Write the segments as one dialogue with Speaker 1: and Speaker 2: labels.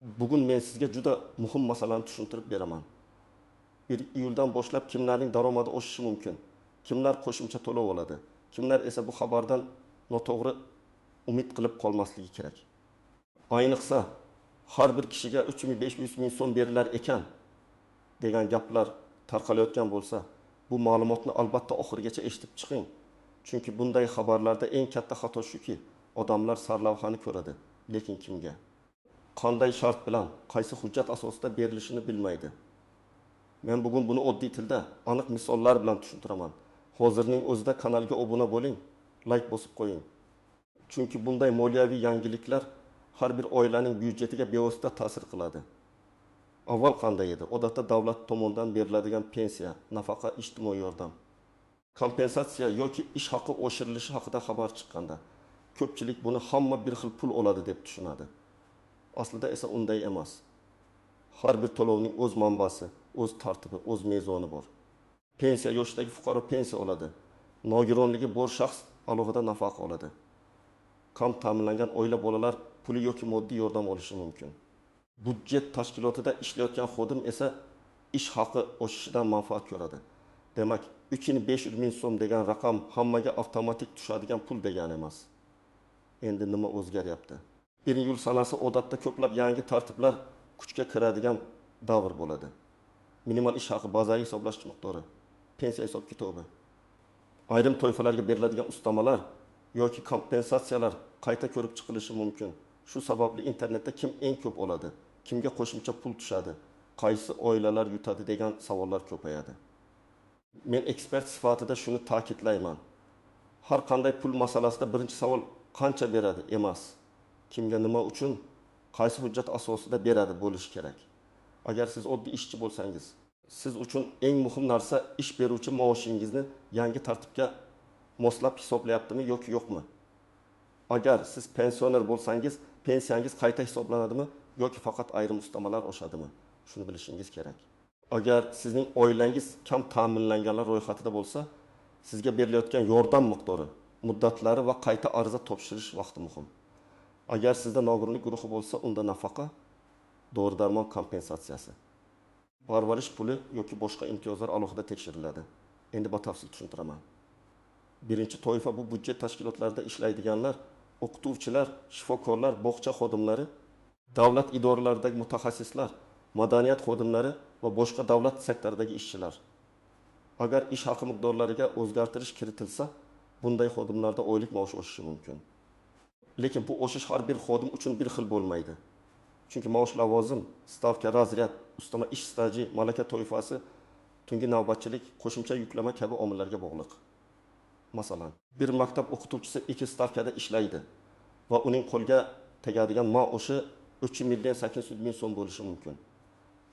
Speaker 1: Bugun men sizga juda muhim masalani tushuntirib beraman. 1 iyuldan boshlab kimlarning daromadi oshishi mumkin? Kimlar qo'shimcha to'lov oladi? Kimlar esa bu xabardan noto'g'ri umid qilib qolmasligi kerak. Ayniqsa, har bir kishiga 3.500 ming so'm berilar ekan degan gaplar tarqalayotgan bo'lsa, bu ma'lumotni albatta oxirigacha eshitib chiqing. Chunki bunday xabarlarda eng katta xato shuki, odamlar sarlavhani ko'radi, lekin kimga? Qanday shart bilan, qaysi hujjat asosida berilishini bilmaydi. Men bugun buni oddiy tilda, aniq misollar bilan tushuntiraman. Hozirning o'zida kanalga obuna bo'ling, like bosib qo'ying. Chunki bunday moliyaviy yangiliklar har bir oilaning byudjetiga bevosita ta'sir qiladi. Avval qanday edi? Odatda davlat tomonidan beriladigan pensiya, nafaqa, ijtimoiy yordam, kompensatsiya yoki ish haqi oshirilishi haqida xabar chiqqanda, ko'pchilik buni hamma bir xil pul oladi deb tushunadi. Aslida esa unday emas. Har bir to'lovning o'z manbasi, o'z tartibi, o'z mezoni bor. Pensiya yoshdagi fuqaro pensiya oladi. Nogironligi bor shaxs alohida nafaqa oladi. Kam ta'minlangan oila bolalar puli yoki moddiy yordam olishi mumkin. Budjet tashkilotida ishlayotgan xodim esa ish haqi oshishidan manfaat ko'radi. Demak, 3.500 ming so'm degan raqam hammaga avtomatik tushadigan pul degani emas. Endi nima o'zgaryapti? 1 iyul sanasi odatda ko'plab yangi tartiblar kuchga kiradigan davr bo'ladi. Minimal ish haqi, bazaviy hisoblash miqdori, pensiya hisob kitobi, ayrim toifalarga beriladigan ustamalar yoki kompensatsiyalar qayta ko'rib chiqilishi mumkin. Shu sababli internetda kim eng ko'p oladi, kimga qo'shimcha pul tushadi, qaysi oilalar yutadi degan savollar ko'payadi. Men ekspert sifatida shuni ta'kidlayman. Har qanday pul masalasida birinchi savol qancha beradi emas, kimga nima uchun, qaysi hujjat asosida beradi bo'lishi kerak. Agar siz oddiy ishchi bo'lsangiz, siz uchun eng muhim narsa ish beruvchi maoshingizni yangi tartibga moslab hisoblayaptimi yoki yo'qmi? Agar siz pensioner bo'lsangiz, pensiyangiz qayta hisoblanadimi yoki faqat ayrim ustamalar oshadimi? Shuni bilishingiz kerak. Agar sizning oilangiz kam ta'minlanganlar ro'yxatida bo'lsa, sizga berilayotgan yordam miqdori, muddatlari va qayta ariza topshirish vaqti muhim. Agar sizda nogironlik guruhi bo'lsa, unda nafaqa, dori-darmon kompensatsiyasi, parvarish puli yoki boshqa imtiyozlar alohida tekshiriladi. Endi batafsil tushuntiraman. Birinchi toifa bu budjet tashkilotlarida ishlaydiganlar, o'qituvchilar, shifokorlar, bog'cha xodimlari, davlat idoralaridagi mutaxassislar, madaniyat xodimlari va boshqa davlat sektoridagi ishchilar. Agar ish haqi miqdorlariga o'zgartirish kiritilsa, bunday xodimlarda oylik maosh oshishi mumkin. Lekin bu oshish har bir xodim uchun bir xil bo'lmaydi. Chunki maosh, lavozim, stavka, razryad, ustama ish staji, malaka toifasi, tungi navbatchilik, qo'shimcha yuklama kabi omillarga bog'liq. Masalan, bir maktab o'qituvchisi 2 stavkada ishlaydi va uning qo'lga tegadigan maoshi 3.800 ming so'm bo'lishi mumkin.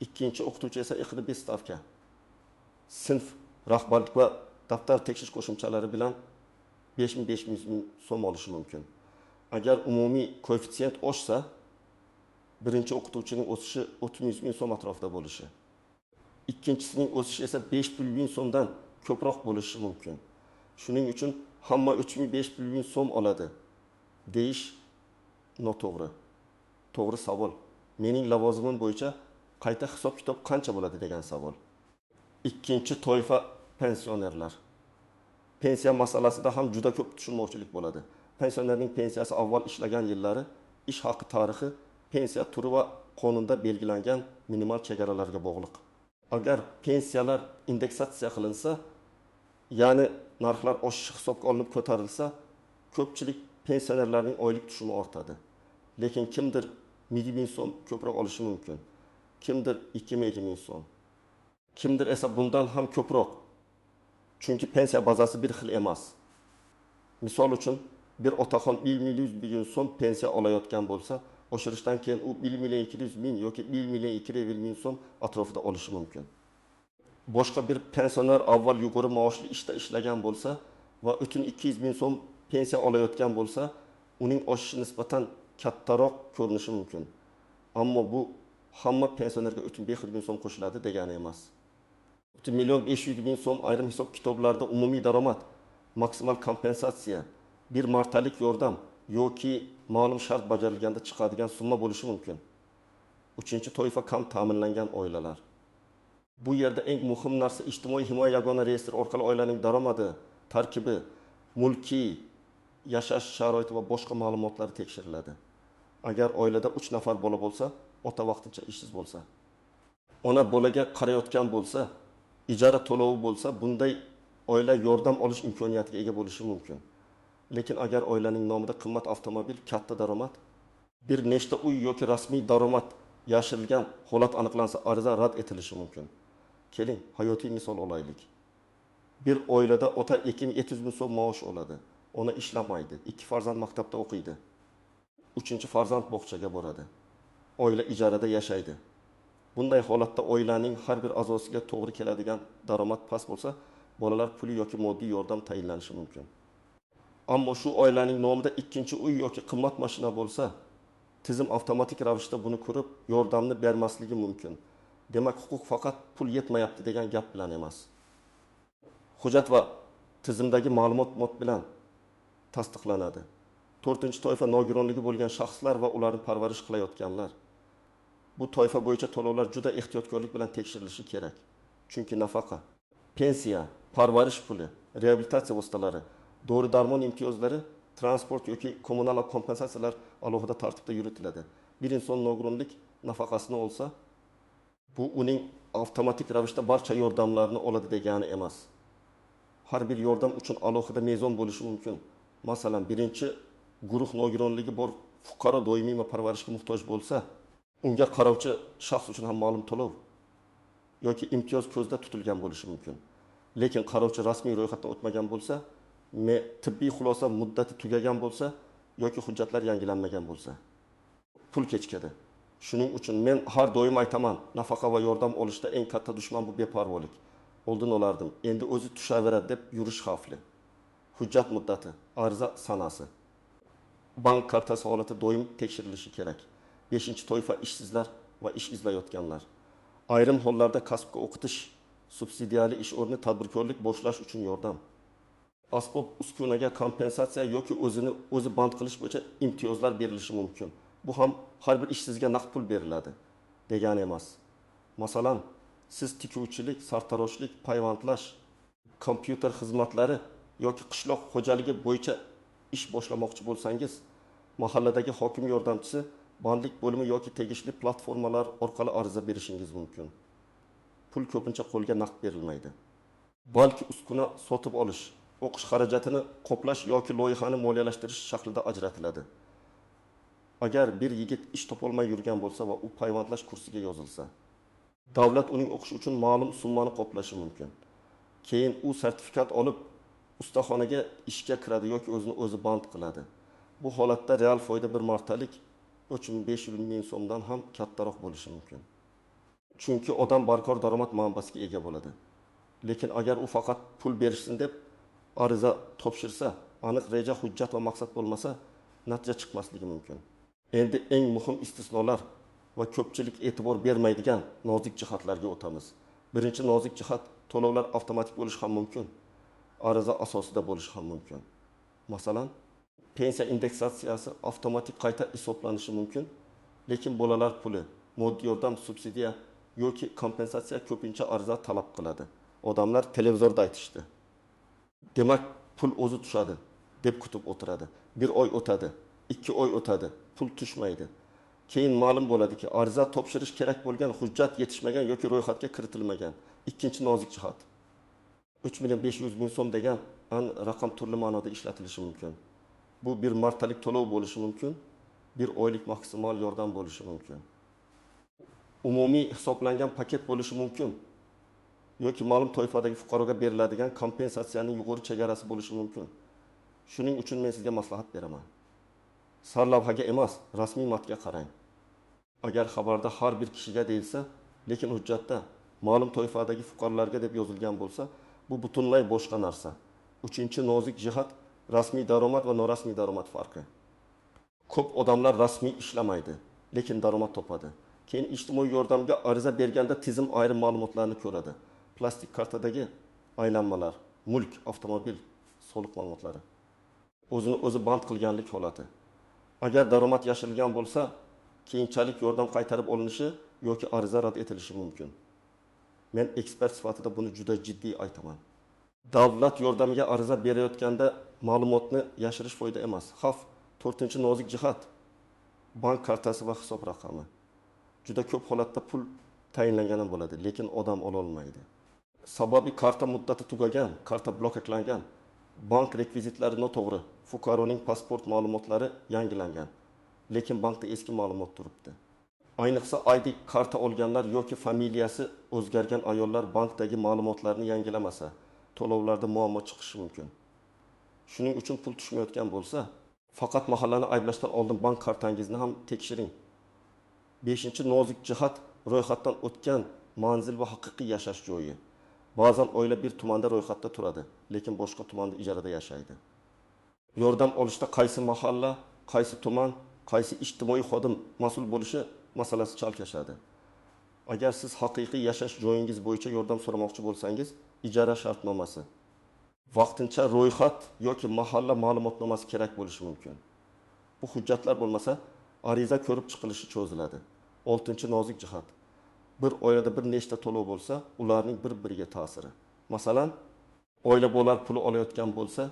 Speaker 1: Ikkinchi o'qituvchi esa 5 stavka. Sinf, rahbarlik va daftar tekshirish qo'shimchalari bilan 5.500 ming so'm olishi mumkin. Agar umumiy koeffitsient oshsa, birinchi o'qituvchining o'sishi 30 ming so'm atrofida bo'lishi, ikkinchisining o'sishi esa 5 ming so'mdan ko'proq bo'lishi mumkin. Shuning uchun hamma 3.500 ming so'm oladi deyish noto'g'ri. To'g'ri savol, mening lavozimim bo'yicha qayta hisob-kitob qancha bo'ladi degan savol. Ikkinchi toifa pensionerlar. Pensiya masalasida ham juda ko'p tushunmovchilik bo'ladi. Pensionerning pensiyasi avval ishlagan yillari, ish haqi tarixi, pensiya turi va qonunda belgilangan minimal chegaralarga bog'liq. Agar pensiyalar indeksatsiya qilinsa, ya'ni narxlar oshishi hisobga olinib ko'tarilsa, ko'pchilik pensionerlarning oylik tushumi ortadi. Lekin kimdir 1 ming so'm ko'proq olishi mumkin. Kimdir 2 ming so'm. Kimdir esa bundan ham ko'proq. Chunki pensiya bazasi bir xil emas. Misol uchun, bir otaxon 1.100 ming so'm pensiya olayotgan bo'lsa, oshirishdan keyin u 1.200 ming yoki 1.200 ming so'm atrofida olishi mumkin. Boshqa bir pensioner avval yuqori maoshli ishda ishlagan bo'lsa va 3.200 ming so'm pensiya olayotgan bo'lsa, uning oshishi nisbatan kattaroq ko'rinishi mumkin. Ammo bu hamma pensionerga 3.500 ming so'm qo'shiladi degani emas. 1.500 ming so'm ayrim hisob kitoblarda umumiy daromad, maksimal kompensatsiya, bir martalik yordam yoki ma'lum shart bajarilganda chiqadigan summa bo'lishi mumkin. Uchinchi toifa kam ta'minlangan oilalar. Bu yerda eng muhim narsa ijtimoiy himoya yagona reyestri orqali oilaning daromadi, tarkibi, mulkiy, yashash sharoiti va boshqa ma'lumotlar tekshiriladi. Agar oilada 3 nafar bola bo'lsa, ota vaqtincha ishsiz bo'lsa, ona bolaga qarayotgan bo'lsa, ijara to'lovi bo'lsa, bunday oila yordam olish imkoniyatiga ega bo'lishi mumkin. Lekin agar oilaning nomida qimmat avtomobil, katta daromad, bir nechta uy yoki rasmiy daromad yashirilgan holat aniqlansa, ariza rad etilishi mumkin. Keling, hayotiy misol olaylik. Bir oilada ota 200 ming so'm maosh oladi. Ona ishlamaydi. 2 farzand maktabda o'qiydi. 3-farzand bog'chaga boradi. Oila ijarada yashaydi. Bunday holatda oilaning har bir a'zosiga to'g'ri keladigan daromad past bo'lsa, bolalar puli yoki moddiy yordam tayinlanishi mumkin. Ammo shu oilaning nomida ikkinchi uy yoki qimmat mashina bo'lsa, tizim avtomatik ravishda buni ko'rib, yordamni bermasligi mumkin. Demak, huquq faqat pul yetmayapti degan gap bilan emas. Hujjat va tizimdagi ma'lumot bilan tasdiqlanadi. 4-toifa nogironligi bo'lgan shaxslar va ularni parvarish qilayotganlar. Bu toifa bo'yicha to'lovlar juda ehtiyotkorlik bilan tekshirilishi kerak. Chunki nafaqa, pensiya, parvarish puli, reabilitatsiya vositalari, dori-darmon imtiyozlari, transport yoki kommunal kompensatsiyalar alohida tartibda yuritiladi. Bir inson nogironlik nafaqasini olsa, bu uning avtomatik ravishda barcha yordamlarni oladi degani emas. Har bir yordam uchun alohida mezon bo'lishi mumkin. Masalan, birinchi guruh nogironligi bor fuqaro doimiy va parvarishga muhtoj bo'lsa, unga qarovchi shaxs uchun ham ma'lum to'lov yoki imtiyoz ko'zda tutilgan bo'lishi mumkin. Lekin qarovchi rasmiy ro'yxatdan o'tmagan bo'lsa, tibbiy xulosa muddati tugagan bo'lsa yoki hujjatlar yangilanmagan bo'lsa, pul kechikadi. Shuning uchun men har doim aytaman, nafaqa va yordam olishda eng katta dushman bu beparvolik. Oldin olardim, endi o'zi tushaveradi deb yurish xavfli. Hujjat muddati, ariza sanasi, bank kartasi holati doim tekshirilishi kerak. 5-toifa ishsizlar va ish izlayotganlar. Ayrim hollarda kasbga o'qitish, subsidiali ish o'rni, tadbirkorlik boshlash uchun yordam. Asbob uskunaga kompensatsiya yoki o'zi band qilish bo'yicha imtiyozlar berilishi mumkin. Bu ham har bir ishsizga naqd pul beriladi degani emas. Masalan, siz tikuvchilik, sartaroshlik, payvandlash, kompyuter xizmatlari yoki qishloq xo'jaligi bo'yicha ish boshlamoqchi bo'lsangiz, mahalladagi hokim yordamchisi, bandlik bo'limi yoki tegishli platformalar orqali ariza berishingiz mumkin. Pul ko'pincha qo'lga naqd berilmaydi. Balki uskuna sotib olish, o'qish xarajatini qoplash yoki loyihani moliyalashtirish shaklida ajratiladi. Agar bir yigit ish topolmay yurgan bo'lsa va u payvandlash kursiga yozilsa, davlat uning o'qishi uchun ma'lum summani qoplashi mumkin. Keyin u sertifikat olib, ustaxonaga ishga kiradi yoki o'zini o'zi band qiladi. Bu holatda real foyda bir martalik 3500 ming so'mdan ham kattaroq bo'lishi mumkin. Chunki odam barqaror daromad manbasiga ega bo'ladi. Lekin agar u faqat pul berishsin deb ariza topshirsa, aniq reja, hujjat va maqsad bo'lmasa, natija chiqmasligi mumkin. Endi eng muhim istisnolar va ko'pchilik e'tibor bermaydigan nozik jihatlarga o'tamiz. Birinchi nozik jihat, to'lovlar avtomatik bo'lishi ham mumkin. Ariza asosida bo'lishi ham mumkin. Masalan, pensiya indeksatsiyasi avtomatik qayta hisoblanishi mumkin, lekin bolalar puli, moddiy yordam, subsidiya yoki kompensatsiya ko'pincha ariza talab qiladi. Odamlar televizorda aytishdi. Demak, pul o'zi tushadi deb kutib o'tiradi. 1 oy o'tadi, 2 oy o'tadi, pul tushmaydi. Keyin ma'lum bo'ladiki, ariza topshirish kerak bo'lgan hujjat yetishmagan yoki ro'yxatga kiritilmagan. Ikkinchi nozik jihat. 3.500.000 so'm degan raqam turli ma'noda ishlatilishi mumkin. Bu bir martalik to'lov bo'lishi mumkin, bir oylik maksimal yordam bo'lishi mumkin. Umumiy hisoblangan paket bo'lishi mumkin yoki ma'lum toifadagi fuqaroga beriladigan kompensatsiyaning yuqori chegarasi bo'lishi mumkin. Shuning uchun men sizga maslahat beraman. Sarlavhaga emas, rasmiy matnga qarang. Agar xabarda har bir kishiga deyilsa, lekin hujjatda ma'lum toifadagi fuqarolarga deb yozilgan bo'lsa, bu butunlay boshqa narsa. 3-nozik jihat, rasmiy daromad va norasmiy daromad farqi. Ko'p odamlar rasmiy ishlamaydi, lekin daromad topadi. Keyin ijtimoiy yordamga ariza berganda tizim ayrim ma'lumotlarni ko'radi. Plastik kartadagi aylanmalar, mulk, avtomobil, soliq ma'lumotlari, o'zini o'zi band qilganlik holati. Agar daromad yashirilgan bo'lsa, keyinchalik yordam qaytarib olinishi yoki ariza rad etilishi mumkin. Men ekspert sifatida buni juda jiddiy aytaman. Davlat yordamiga ariza berayotganda ma'lumotni yashirish foyda emas. Xavf 4-nozik jihat bank kartasi va hisob raqami. Juda ko'p holatda pul tayinlangan bo'ladi, lekin odam ola olmaydi. Sababi karta muddati tugagan, karta bloklangan, bank rekvizitlari noto'g'ri, fuqaroning pasport ma'lumotlari yangilangan, lekin bankda eski ma'lumot turibdi. Ayniqsa ID karta olganlar yoki familiyasi o'zgargan ayollar bankdagi ma'lumotlarni yangilamasa, to'lovlarda muammo chiqishi mumkin. Shuning uchun pul tushmayotgan bo'lsa, faqat mahallani ayblashdan oldin bank kartangizni ham tekshiring. 5-nozik jihat ro'yxatdan o'tgan manzil va haqiqiy yashash joyi. Ba'zan oila bir tumanda ro'yxatda turadi, lekin boshqa tumanda ijarada yashaydi. Yordam olishda qaysi mahalla, qaysi tuman, qaysi ijtimoiy xodim mas'ul bo'lishi masalasi chalkashadi. Agar siz haqiqiy yashash joyingiz bo'yicha yordam so'ramoqchi bo'lsangiz, ijara shartnomasi, vaqtincha ro'yxat yoki mahalla ma'lumotnomasi kerak bo'lishi mumkin. Bu hujjatlar bo'lmasa, ariza ko'rib chiqilishi cho'ziladi. 6-nozik jihat. Bir oilada bir nechta to'lov bo'lsa, ularning bir-biriga ta'siri. Masalan, oila bo'lar puli olayotgan bo'lsa,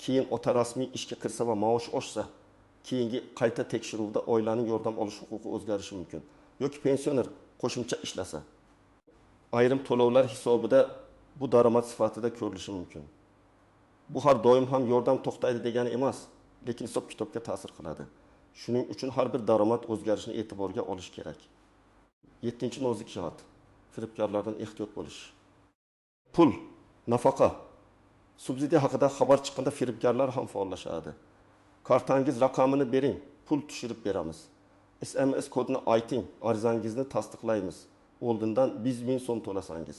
Speaker 1: keyin ota rasmiy ishga kirsa va maosh oshsa, keyingi qayta tekshiruvda oilaning yordam olish huquqi o'zgarishi mumkin. Yoki pensioner qo'shimcha ishlasa, ayrim to'lovlar hisobida bu daromad sifatida ko'rilishi mumkin. Bu har doim ham yordam to'xtaydi degani emas, lekin hisob-kitobga ta'sir qiladi. Shuning uchun har bir daromad o'zgarishini e'tiborga olish kerak. 7-nozik jihat. Firibgarlardan ehtiyot bo'lish. Pul, nafaqa, subsidiya haqida xabar chiqqanda firibgarlar ham faollashadi. Kartangiz raqamini bering, pul tushirib beramiz. SMS kodini ayting, arizangizni tasdiqlaymiz. Oldindan 100.000 so'm to'lasangiz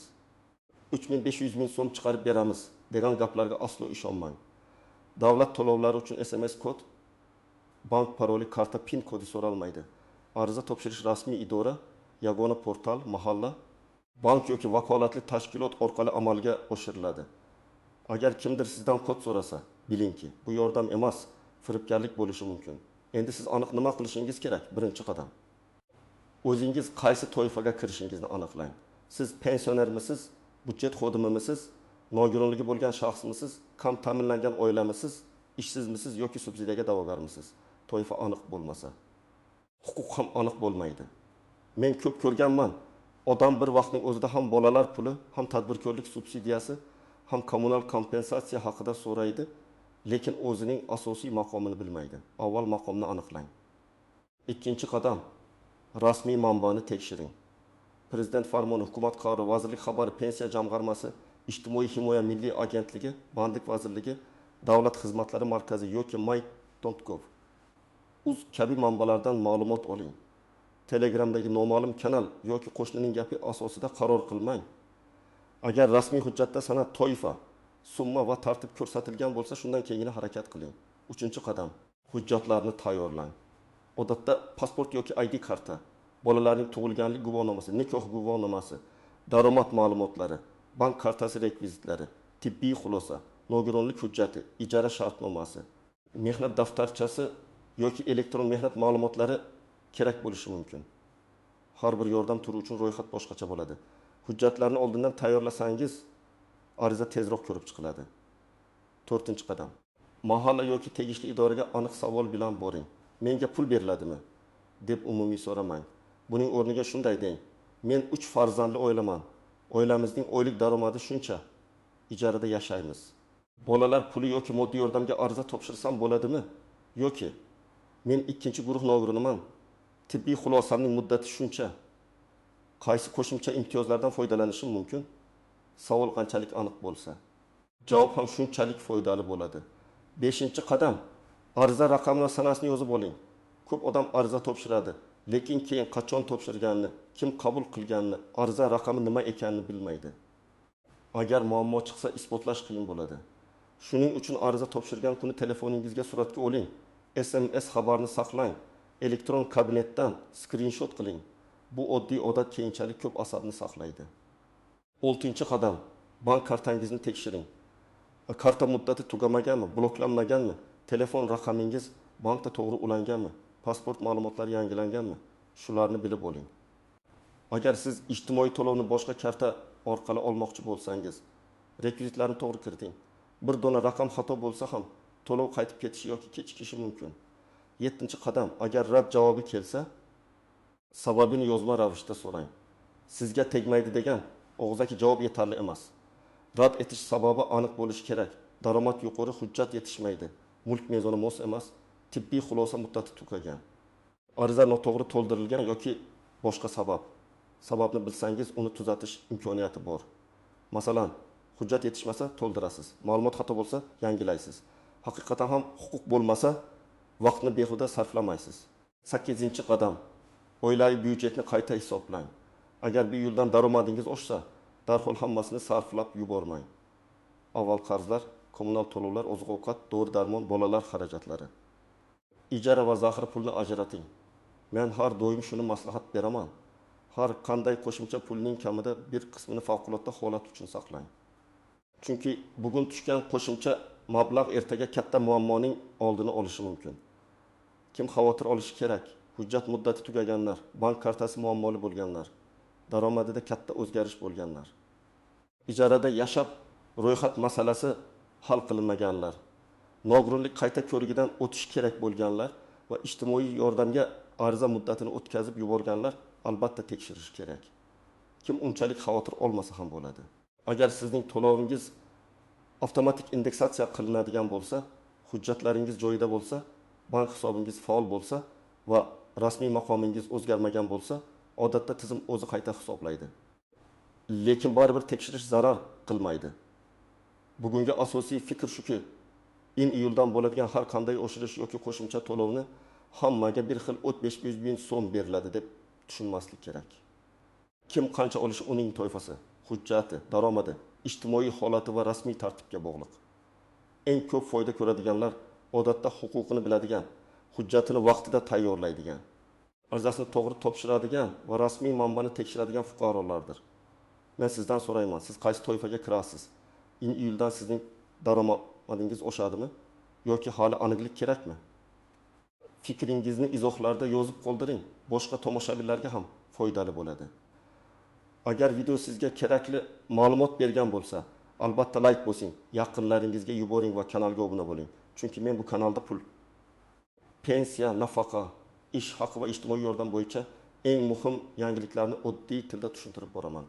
Speaker 1: 3.500 ming so'm chiqarib beramiz degan gaplarga aslo ishonmang. Davlat to'lovlari uchun SMS kod, bank paroli, karta PIN kodi so'ralmaydi. Ariza topshirish rasmiy idora, yagona portal, mahalla, bank yoki vakolatli tashkilot orqali amalga oshiriladi. Agar kimdir sizdan kod so'rasa, bilingki, bu yordam emas, firibgarlik bo'lishi mumkin. Endi siz aniq nima qilishingiz kerak? Birinchi qadam. O'zingiz qaysi toifaga kirishingizni aniqlang. Siz pensionermisiz, budjet xodimimisiz, nogironligi bo'lgan shaxsmisiz, kam ta'minlangan oilamisiz, ishsizmisiz yoki subsidiyaga da'vogarmisiz? Toifa aniq bo'lmasa, huquq ham aniq bo'lmaydi. Men ko'p ko'rganman. Odam bir vaqtning o'zida ham bolalar puli, ham tadbirkorlik subsidiyasi, ham kommunal kompensatsiya haqida so'raydi, lekin o'zining asosiy maqomini bilmaydi. Avval maqomni aniqlang. Ikkinchi qadam, rasmiy manbani tekshiring. Prezident farmoni, hukumat qarori, vazirlik xabari, pensiya jamg'armasi, ijtimoiy himoya milliy agentligi, bandlik vazirligi, davlat xizmatlari markazi yoki my.gov uz kabi manbalardan ma'lumot oling. Telegramdagi noma'lum kanal yoki qo'shnining gapi asosida qaror qilmang. Agar rasmiy hujjatda sanad, toifa, summa va tartib ko'rsatilgan bo'lsa, shundan keyingina harakat qiling. 3-qadam, hujjatlarni tayyorlang. Odatda pasport yoki ID karta, bolalarning tug'ilganlik guvohnomasi, nikoh guvohnomasi, daromad ma'lumotlari, bank kartasi rekvizitlari, tibbiy xulosa, nogironlik hujjati, ijara shartnomasi, mehnat daftarchasi yoki elektron mehnat ma'lumotlari kerak bo'lishi mumkin. Har bir yordam turi uchun ro'yxat boshqacha bo'ladi. Hujjatlarni oldindan tayyorlasangiz, ariza tezroq ko'rib chiqiladi. 4-qadam. Mahalla yoki tegishli idoraga aniq savol bilan boring. Menga pul beriladimi deb umumiy so'ramang. Buning o'rniga shunday deng: men 3 farzandli oilaman. Oilamizning oylik daromadi shuncha. Ijarada yashaymiz. Bolalar puli yoki moddiy yordamga ariza topshirsam bo'ladimi? Yoki men 2-guruh nogironiman. Tibbiy xulosamning muddati shuncha. Qaysi qo'shimcha imtiyozlardan foydalanishim mumkin? Savol qanchalik aniq bo'lsa, javob ham shunchalik foydali bo'ladi. 5-qadam, ariza raqami va sanasini yozib oling. Ko'p odam ariza topshiradi, lekin keyin qachon topshirganini, kim qabul qilganini, ariza raqami nima ekanini bilmaydi. Agar muammo chiqsa, isbotlash qiyin bo'ladi. Shuning uchun ariza topshirgan kuni telefoningizga suratga oling. SMS xabarni saqlang. Elektron kabinetdan skrinshot qiling. Bu oddiy odat keyinchalik ko'p asabni saqlaydi. 6-qadam, bank kartangizni tekshiring. Karta muddati tugamaganmi, bloklanmaganmi, telefon raqamingiz bankda to'g'ri ulanganmi, pasport ma'lumotlari yangilanganmi? Shularni bilib oling. Agar siz ijtimoiy to'lovni boshqa karta orqali olmoqchi bo'lsangiz, rekvizitlarni to'g'ri kiriting. Bir dona raqam xato bo'lsa ham to'lov qaytib ketishi yoki kechikishi mumkin. 7-qadam, agar rad javobi kelsa, sababini yozma ravishda so'rang. Sizga tegmaydi degan og'zaki javob yetarli emas. Rad etish sababi aniq bo'lishi kerak. Daromad yuqori, hujjat yetishmaydi. Mulk mezoni mos emas, tibbiy xulosa muddati tugagan. Ariza noto'g'ri to'ldirilgan yoki boshqa sabab. Sababni bilsangiz, uni tuzatish imkoniyati bor. Masalan, hujjat yetishmasa to'ldirasiz. Ma'lumot xato bo'lsa yangilaysiz. Haqiqatan ham huquq bo'lmasa, vaqtni behuda sarflamaysiz. 8-qadam. Oilaviy byudjetni qayta hisoblang. Agar bir yildan daromadingiz oshsa, darhol hammasini sarflab yubormang. Avval qarzlar, kommunal to'lovlar, oziq-ovqat, dori-darmon, bolalar xarajatlari. Ijara va zaxira pulni ajrating. Men har doim shuni maslahat beraman. Har qanday qo'shimcha pulning kamida bir qismini favqulodda holat uchun saqlang. Chunki bugun tushgan qo'shimcha mablag' ertaga katta muammoning oldini olishi mumkin. Kim xavotir olishi kerak? Hujjat muddati tugaganlar, bank kartasi muammoli bo'lganlar, daromadida katta o'zgarish bo'lganlar. Ijarada yashab ro'yxat masalasi hal qilinmaganlar, nogironlik qayta ko'rigidan o'tish kerak bo'lganlar va ijtimoiy yordamga ariza muddatini o'tkazib yuborganlar albatta tekshirish kerak. Kim unchalik xavotir olmasa ham bo'ladi. Agar sizning to'lovingiz avtomatik indeksatsiya qilinadigan bo'lsa, hujjatlaringiz joyida bo'lsa, bank hisobingiz faol bo'lsa va rasmiy maqomingiz o'zgarmagan bo'lsa, odatda tizim o'zi qayta hisoblaydi. Lekin baribir tekshirish zarar qilmaydi. Bugungi asosiy fikr shuki, iyuldan bo'ladigan har qanday oshirish yoki qo'shimcha to'lovni hammaga bir xil 500 ming so'm beriladi deb tushunmaslik kerak. Kim qancha olishi uning toifasi, hujjati, daromadi, ijtimoiy holati va rasmiy tartibga bog'liq. Eng ko'p foyda ko'radiganlar odatda huquqini biladigan, hujjatini vaqtida tayyorlaydigan, arizasini to'g'ri topshiradigan va rasmiy manbani tekshiradigan fuqarolardir. Men sizdan so'rayman, siz qaysi toifaga kirasiz? Iyuldan sizning daromadingiz oshadimi yoki hali aniqlik kerakmi? Fikringizni izohlarda yozib qoldiring. Boshqa tomoshabinlarga ham foydali bo'ladi. Agar video sizga kerakli ma'lumot bergan bo'lsa, albatta like bosing, yaqinlaringizga yuboring va kanalga obuna bo'ling. Chunki men bu kanalda pul, pensiya, nafaqa, ish haqi va ijtimoiy yordam bo'yicha eng muhim yangiliklarni oddiy tilda tushuntirib boraman.